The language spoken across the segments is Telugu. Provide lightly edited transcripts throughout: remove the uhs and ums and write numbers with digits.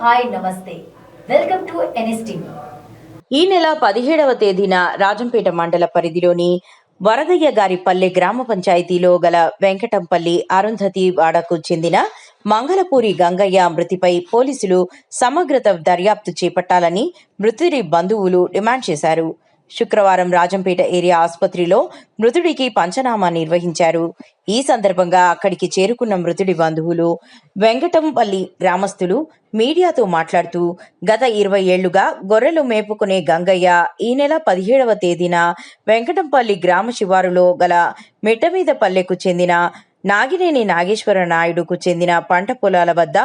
హాయ్ నమస్తే వెల్కమ్ టు NSTV. ఈ నెల 17వ తేదీన రాజంపేట మండల పరిధిలోని వరదయ్య గారి పల్లె గ్రామ పంచాయతీలో గల వెంకటంపల్లి అరుంధతి వాడకు చెందిన మంగళపూరి గంగయ్య మృతిపై పోలీసులు సమగ్ర దర్యాప్తు చేపట్టాలని మృతుడి బంధువులు డిమాండ్ చేశారు. శుక్రవారం రాజంపేట ఏరియా ఆసుపత్రిలో మృతుడికి పంచనామా నిర్వహించారు. ఈ సందర్భంగా అక్కడికి చేరుకున్న మృతుడి బంధువులు, వెంకటంపల్లి గ్రామస్తులు మీడియాతో మాట్లాడుతూ, గత 20 ఏళ్లుగా గొర్రెలు మేపుకునే గంగయ్య ఈ నెల 17వ తేదీన వెంకటంపల్లి గ్రామ శివారులో గల మిట్టమీద పల్లెకు చెందిన నాగినేని నాగేశ్వర నాయుడుకు చెందిన పంట పొలాల వద్ద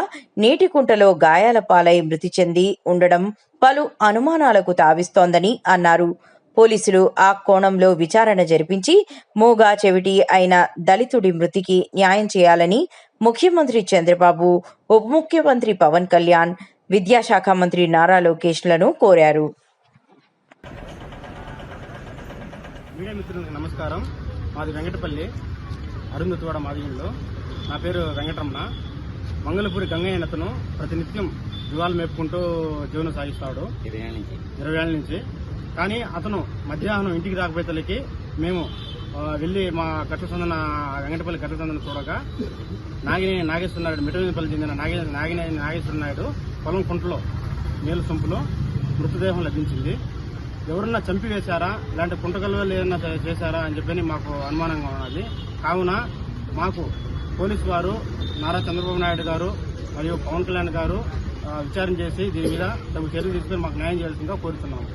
నీటి కుంటలో గాయాల పాలై మృతి చెంది ఉండడం పలు అనుమానాలకు తావిస్తోందని అన్నారు. పోలీసులు ఆ కోణంలో విచారణ జరిపించి మూగా చెవిటి అయిన దళితుడి మృతికి న్యాయం చేయాలని ముఖ్యమంత్రి చంద్రబాబు, ఉప ముఖ్యమంత్రి పవన్ కళ్యాణ్, విద్యాశాఖ మంత్రి నారా లోకేష్లను కోరారు. మీడియా మిత్రులకు నమస్కారం. మాది వెంకటపల్లి అరుంధతివాడ మాదిలో. నా పేరు వెంకటరమణ. మంగళపూరి గంగయ్య అతను ప్రతినిత్యం దివాలు మేపుకుంటూ జీవనం సాగిస్తాడు 20 ఏళ్ల నుంచి. కానీ అతను మధ్యాహ్నం ఇంటికి రాకపోయేతలకి మేము వెళ్ళి మా కట్టసందన వెంకటపల్లి కట్టసందన చూడగా నాగినేని నాగేశ్వర నాయుడు మిట్టమీదపల్లి చెందిన నాగినేని నాగేశ్వర నాయుడు పొలం కుంటలో మేలు సొంపులో మృతదేహం లభించింది. ఎవరన్నా చంపివేశారా, ఇలాంటి కుంటగల్వలు ఏదన్నా చేశారా అని చెప్పని మాకు అనుమానంగా ఉన్నది. కావున మాకు పోలీసు వారు, నారా చంద్రబాబు నాయుడు గారు మరియు పవన్ కళ్యాణ్ గారు విచారణ చేసి దీని మీద తగు చర్యలు తీసుకుని మాకు న్యాయం చేయాల్సిందిగా కోరుతున్నాము.